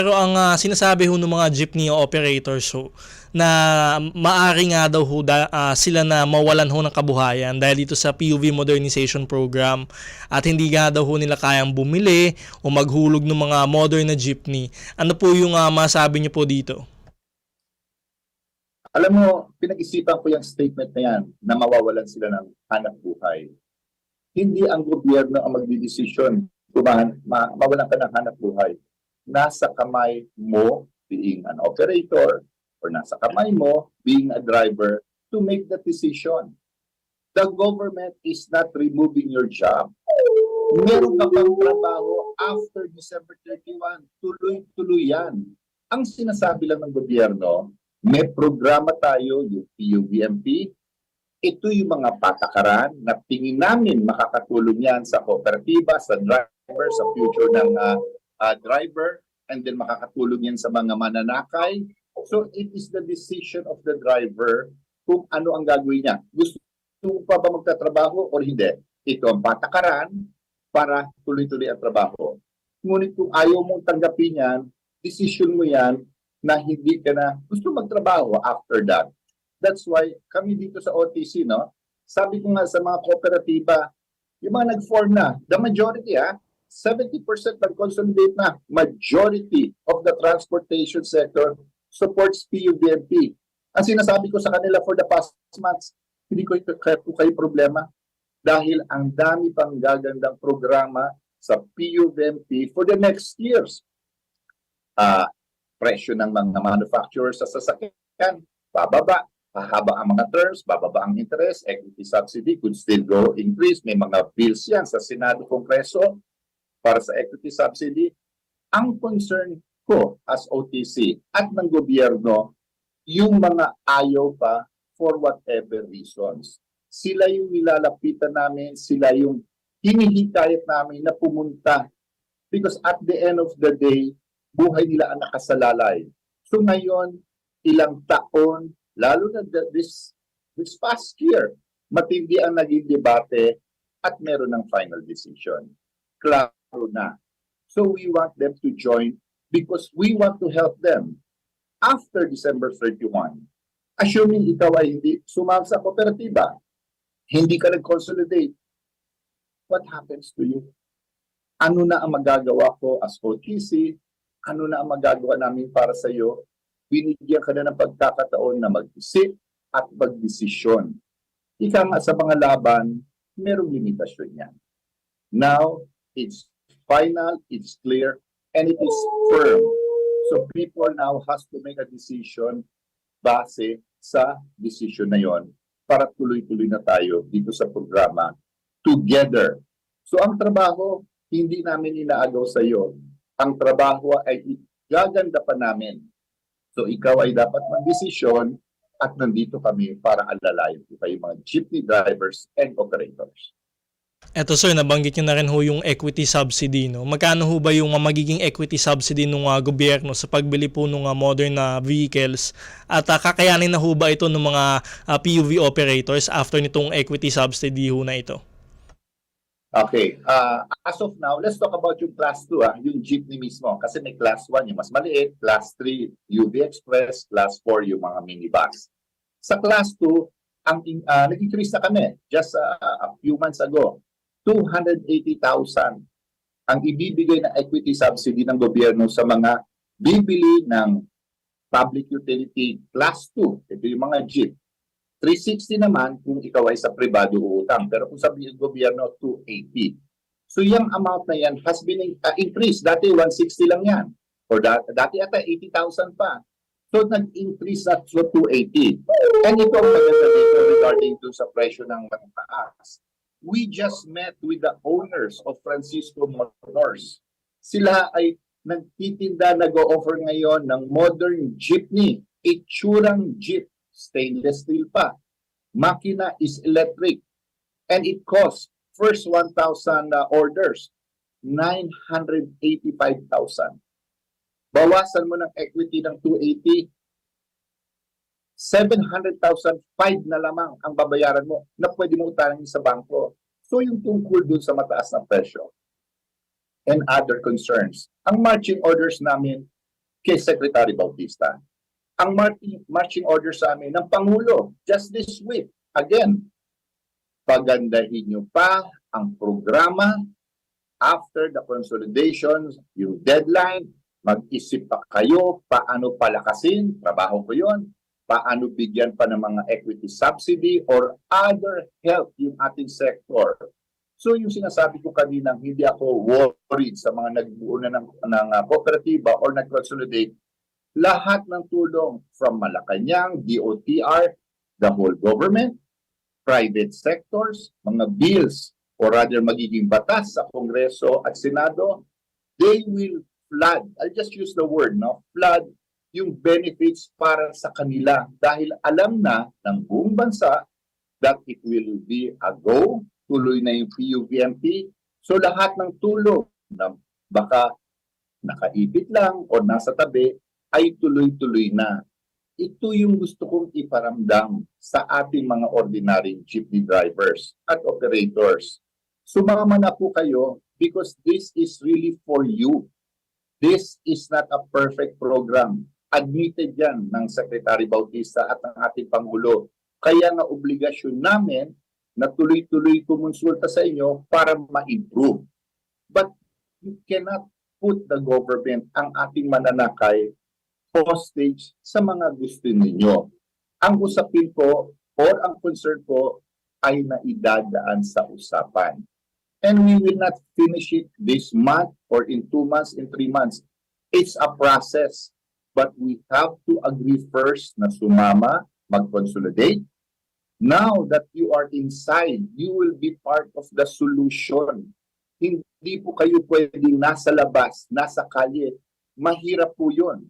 Pero ang sinasabi ho ng mga jeepney operators ho, na maari nga daw ho sila na mawalan ho ng kabuhayan dahil dito sa PUV modernization program at hindi nga daw ho nila kayang bumili o maghulog ng mga modern na jeepney. Ano po yung masabi niyo po dito? Alam mo, pinag-isipan ko yung statement na yan na mawawalan sila ng hanap buhay. Hindi ang gobyerno ang magdidesisyon kung mawalan ka ng hanap buhay. Nasa kamay mo being an operator or nasa kamay mo being a driver to make that decision. The government is not removing your job. Meron ka pang trabaho after December 31. Tuloy-tuloy yan. Ang sinasabi lang ng gobyerno, may programa tayo, yung PUVMP. Ito yung mga patakaran na tingin namin makakatulong yan sa kooperatiba, sa driver, sa future ng driver, and then makakatulong yan sa mga mananakay. So it is the decision of the driver kung ano ang gagawin niya. Gusto mo pa ba magtatrabaho o hindi? Ito ang patakaran para tuloy-tuloy ang trabaho. Ngunit kung ayaw mong tanggapin yan, decision mo yan na hindi ka na gusto magtrabaho after that. That's why kami dito sa OTC, no? Sabi ko nga sa mga kooperatiba, yung mga nag-form na, the majority, 70% nag-consolidate na. Majority of the transportation sector supports PUVMP. Ang sinasabi ko sa kanila for the past months, hindi ko kayo problema dahil ang dami pang gagandang programa sa PUVMP for the next years. Presyo ng mga manufacturers sa sasakyan, bababa. Hahaba ang mga terms, bababa ang interest, equity subsidy could still go increase. May mga bills yan sa Senado, Kongreso para sa equity subsidy. Ang concern ko as OTC at ng gobyerno, yung mga ayaw pa for whatever reasons. Sila yung nilalapitan namin, sila yung hinihikayat namin na pumunta. Because at the end of the day, buhay nila ang nakasalalay. So ngayon, ilang taon, lalo na this past year, matindi ang naging debate at meron ng final decision. Klaro na. So we want them to join because we want to help them after December 31. Assuming ikaw ay hindi sumama sa kooperatiba, hindi ka nag-consolidate, what happens to you? Ano na ang magagawa ko as OTC? Ano na ang magagawa namin para sa iyo? Binigyan ka na ng pagkakataon na mag-isip at magdesisyon. Ika nga sa mga laban, merong limitasyon yan. Now, it's final, it's clear, and it is firm. So people now has to make a decision base sa decision na yon para tuloy-tuloy na tayo dito sa programa together. So ang trabaho, hindi namin inaagaw sa iyo. Ang trabaho ay gaganda pa namin. So ikaw ay dapat magdesisyon at nandito kami para alalayan ko kayo mga jeepney drivers and operators. Eto sir, nabanggit nyo na rin ho yung equity subsidy. No? Magkano ho ba yung magiging equity subsidy ng gobyerno sa pagbili po ng modern na vehicles? At kakayanin na ho ba ito ng mga PUV operators after nitong equity subsidy ho na ito? Okay. As of now, let's talk about yung Class 2, yung jeepney mismo. Kasi may Class 1, yung mas maliit. Class 3, UV Express. Class 4, yung mga minibus. Sa Class 2, nag-increase na kami just a few months ago. 280,000 ang ibibigay na equity subsidy ng gobyerno sa mga bibili ng public utility Class 2. Ito yung mga jeep. 360 naman kung ikaw ay sa pribado uutang. Pero kung sa gobyerno, 280. So yung amount na yan has been increased. Dati 160 lang yan. Or dati ata 80,000 pa. So nag-increase na to 280. And ito ang maganda dito regarding to sa presyo ng mga taas. We just met with the owners of Francisco Motors. Sila ay nagtitinda, nag-o-offer ngayon ng modern jeepney. Itsurang jeep. Stainless steel pa. Makina is electric. And it costs, first 1,000 orders, 985,000. Bawasan mo ng equity ng 280, 700,000, 5 na lamang ang babayaran mo na pwede mo utangin sa bangko. So yung tungkol dun sa mataas na presyo and other concerns. Ang marching orders namin, kay Secretary Bautista. Ang marching order sa amin ng Pangulo just this week, again, pagandahin nyo pa ang programa after the consolidations, yung deadline, mag-isip pa kayo paano palakasin, trabaho ko yun, paano bigyan pa ng mga equity subsidy or other help yung ating sector. So yung sinasabi ko kanina, hindi ako worried sa mga nagbuo na ng kooperatiba or nag-consolidate. Lahat ng tulong from Malacanang, DOTR, the whole government, private sectors, mga bills, or rather magiging batas sa Kongreso at Senado, they will flood. I'll just use the word, no? Flood yung benefits para sa kanila dahil alam na ng buong bansa that it will be a go, tuloy na yung PUVMP. So lahat ng tulong na baka nakaipit lang o nasa tabi ay tuloy-tuloy na. Ito yung gusto kong iparamdam sa ating mga ordinary jeepney drivers at operators. Sumama na po kayo because this is really for you. This is not a perfect program. Admitted yan ng Secretary Bautista at ng ating Pangulo. Kaya nga obligasyon namin na tuloy-tuloy kumonsulta sa inyo para ma-improve. But you cannot put the government, ang ating mananakay, hostage sa mga gusto ninyo. Ang usapin ko or ang concern ko ay naidadaan sa usapan. And we will not finish it this month or in 2 months, in 3 months. It's a process. But we have to agree first na sumama, mag-consolidate. Now that you are inside, you will be part of the solution. Hindi po kayo pwedeng nasa labas, nasa kalye. Mahirap po yun.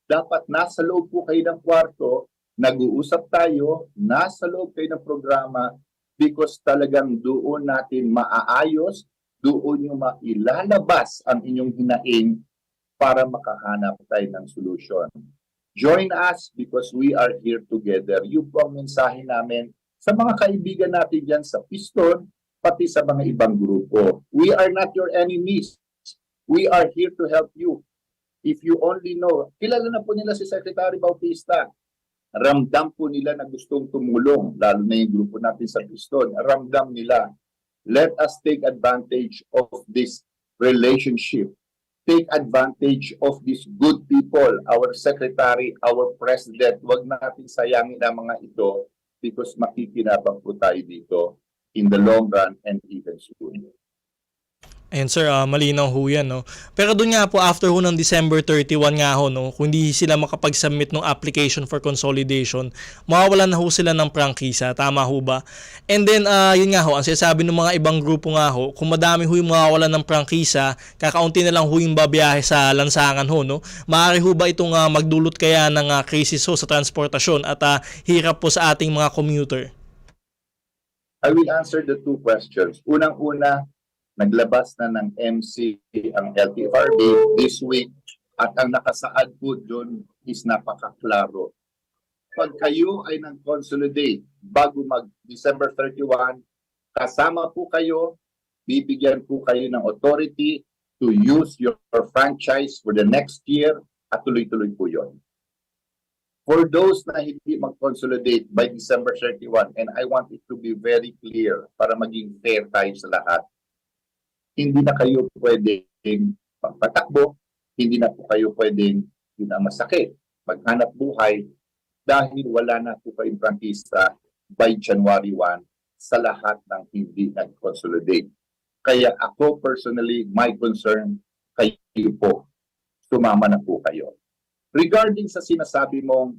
Dapat nasa loob po kayo ng kwarto, nag-uusap tayo, nasa loob kayo ng programa because talagang doon natin maaayos, doon yung mailalabas ang inyong hinaing para makahanap tayo ng solusyon. Join us because we are here together. Yung po ang mensahe namin sa mga kaibigan natin dyan sa Piston, pati sa mga ibang grupo. We are not your enemies. We are here to help you. If you only know, kilala na po nila si Secretary Bautista. Ramdam po nila na gustong tumulong, lalo na yung grupo natin sa Piston. Ramdam nila. Let us take advantage of this relationship. Take advantage of these good people, our secretary, our president. Huwag natin sayangin ang mga ito because makikinabang po tayo dito in the long run and even soon. Ayun sir, malinaw ho yan, no? Pero doon nga po, after ho ng December 31 nga ho, no, kung hindi sila makapag-submit ng application for consolidation, mawawalan na ho sila ng prangkisa, tama ho ba? And then, yun nga ho, ang sinasabi ng mga ibang grupo nga ho, kung madami ho yung mawawalan ng prangkisa, kakaunti na lang ho yung babiyahe sa lansangan ho, no? Maaari ho ba itong magdulot kaya ng crisis ho sa transportasyon at hirap po sa ating mga commuter? I will answer the two questions. Unang-una, naglabas na ng MC ang LTFRB this week at ang nakasaad po doon is napakaklaro. Pag kayo ay nag-consolidate bago mag-December 31, kasama po kayo, bibigyan po kayo ng authority to use your franchise for the next year at tuloy-tuloy po yun. For those na hindi mag-consolidate by December 31, and I want it to be very clear para maging fair tayo sa lahat, hindi na kayo pwedeng patakbo, hindi na po kayo pwedeng yun ang masakit, maghanap buhay dahil wala na po kayong prangkisa by January 1 sa lahat ng hindi nag-consolidate. Kaya ako personally, my concern, kayo po, sumama na po kayo. Regarding sa sinasabi mong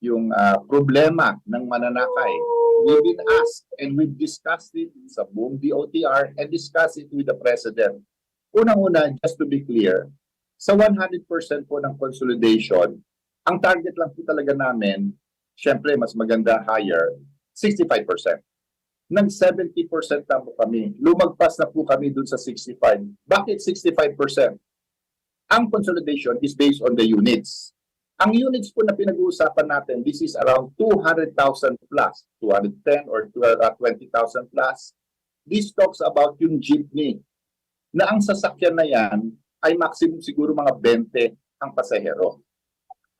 yung problema ng mananakay, we've been asked and we've discussed it sa buong DOTR and discussed it with the President. Unang-una, just to be clear, sa 100% po ng consolidation, ang target lang po talaga namin, syempre mas maganda higher, 65%. Nang 70% na po kami, lumagpas na po kami dun sa 65. Bakit 65%? Ang consolidation is based on the units. Ang units po na pinag-uusapan natin, this is around 200,000 plus, 210 or 20,000 plus. This talks about yung jeepney, na ang sasakyan na yan ay maximum siguro mga 20 ang pasahero.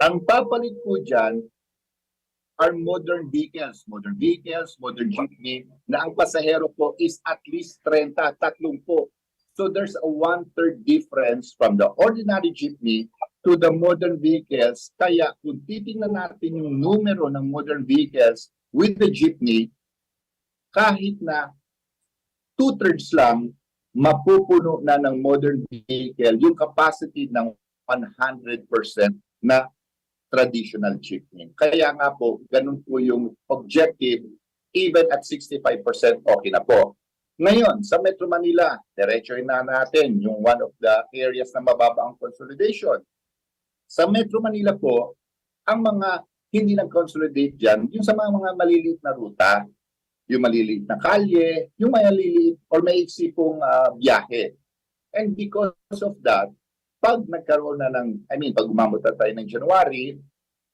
Ang papalit po dyan are modern vehicles, modern jeepney, na ang pasahero po is at least 30, 30. So there's a 1/3 difference from the ordinary jeepney to the modern vehicles. Kaya kung titingnan natin yung numero ng modern vehicles with the jeepney, kahit na 2/3 lang, mapupuno na ng modern vehicle yung capacity ng 100% na traditional jeepney. Kaya nga po, ganun po yung objective, even at 65% okay na po. Ngayon, sa Metro Manila, diretsoin na natin yung one of the areas na mababa ang consolidation. Sa Metro Manila po, ang mga hindi nag-consolidate dyan, yung sa mga maliliit na ruta, yung maliliit na kalye, yung maliliit or maiksi pong biyahe. And because of that, pag nagkaroon na pag umabot na tayo ng January,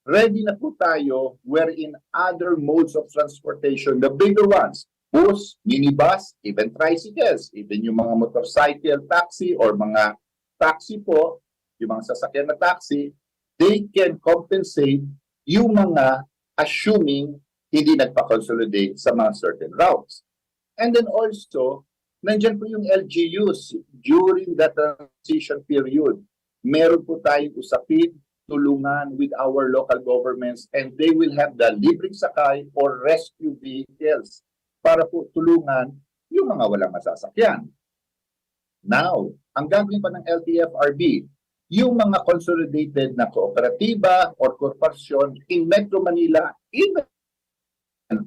ready na po tayo wherein other modes of transportation, the bigger ones, bus, minibus, even tricycles, even yung mga motorcycle taxi or mga taxi po, yung mga sasakyan na taxi, they can compensate yung mga assuming hindi nagpa-consolidate sa mga certain routes. And then also, nandyan po yung LGUs during the transition period. Meron po tayong usapin, tulungan with our local governments, and they will have the libreng sakay or rescue vehicles para po tulungan yung mga walang masasakyan. Now, ang gagawin pa ng LTFRB, yung mga consolidated na kooperatiba or korporasyon in Metro Manila, even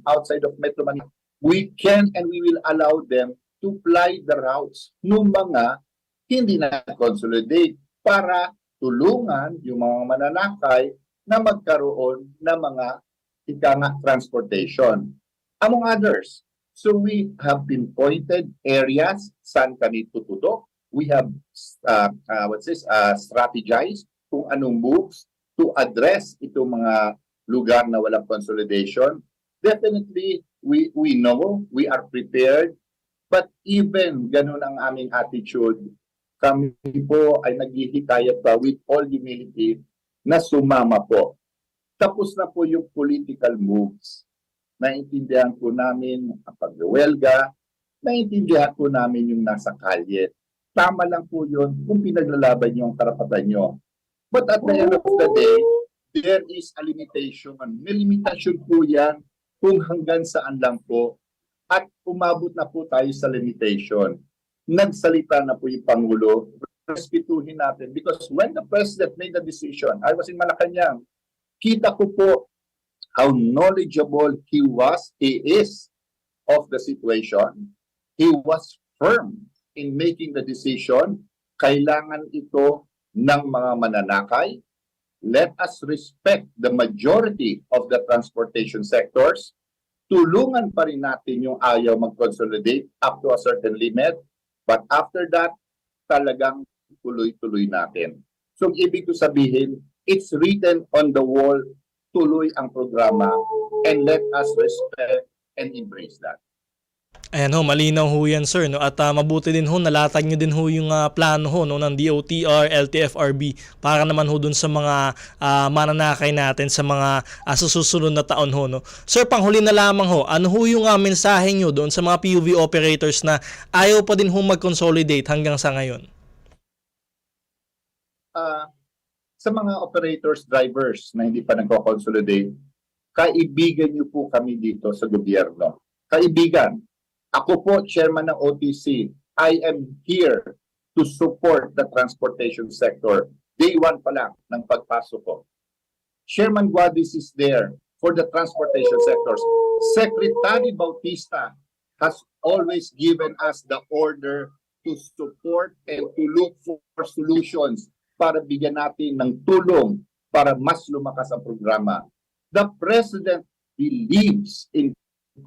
outside of Metro Manila, we can and we will allow them to fly the routes ng mga hindi na consolidate para tulungan yung mga mananakay na magkaroon ng mga transportation. Among others, so we have pinpointed areas saan kami tutudok. We have strategized kung anong moves to address itong mga lugar na walang consolidation. Definitely, we know, we are prepared. But even ganun ang aming attitude, kami po ay naghihikayat pa with all humility na sumama po. Tapos na po yung political moves. Naintindihan po namin ang pagwelga, naintindihan po namin yung nasa kalye. Tama lang po yun kung pinaglalaban nyo ang karapatan nyo. But at the end of the day, there is a limitation. May limitasyon po yan kung hanggang saan lang po. At umabot na po tayo sa limitation. Nagsalita na po yung Pangulo. Respetuhin natin. Because when the President made the decision, I was in Malacanang, kita ko po how knowledgeable he is of the situation. He was firm in making the decision. Kailangan ito ng mga mananakay. Let us respect the majority of the transportation sectors. Tulungan pa rin natin yung ayaw mag-consolidate up to a certain limit. But after that, talagang tuloy-tuloy natin. So, ibig ko sabihin, it's written on the wall, tuloy ang programa, and let us respect and embrace that. Ayan ho, malinaw ho yan sir. No? At mabuti din ho, nalatag nyo din ho yung plano ho no, ng DOTR, LTFRB para naman ho dun sa mga mananakay natin sa mga susunod na taon ho. No? Sir, panghuli na lamang ho, ano ho yung mensahe nyo doon sa mga PUV operators na ayaw pa din ho mag-consolidate hanggang sa ngayon? Sa mga operators, drivers na hindi pa nagko-consolidate, kaibigan nyo po kami dito sa gobyerno. Kaibigan. Ako po, chairman ng OTC. I am here to support the transportation sector. Day one pa lang ng pagpasok ko. Chairman Guadis is there for the transportation sectors. Secretary Bautista has always given us the order to support and to look for solutions para bigyan natin ng tulong para mas lumakas ang programa. The President believes in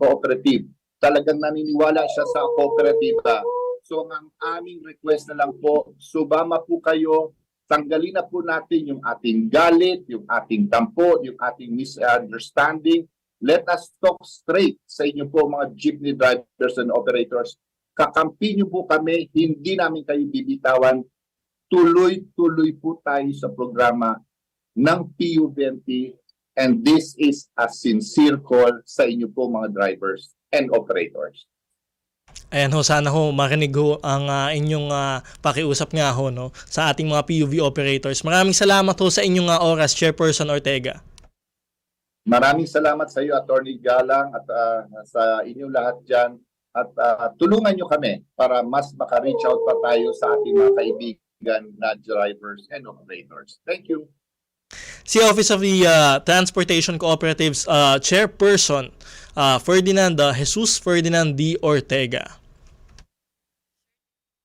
cooperative. Talagang naniniwala siya sa kooperatiba. So ang aming request na lang po, sumama po kayo, tanggalin na po natin yung ating galit, yung ating tampo, yung ating misunderstanding. Let us talk straight sa inyo po mga jeepney drivers and operators. Kakampi niyo po kami, hindi namin kayo bibitawan. Tuloy-tuloy po tayo sa programa. ng PUVMP, and this is a sincere call sa inyo po mga drivers and operators. Ayan ho, sana ho marinig ho ang inyong pakiusap nga ho no, sa ating mga PUV operators. Maraming salamat ho sa inyong oras, Chairperson Ortega. Maraming salamat sa iyo, Attorney Galang, at sa inyo lahat dyan. At tulungan nyo kami para mas maka-reach out pa tayo sa ating mga kaibigan na drivers and operators. Thank you. Si Office of the Transportation Cooperatives Chairperson Ferdinand Jesus Ferdinand D. Ortega.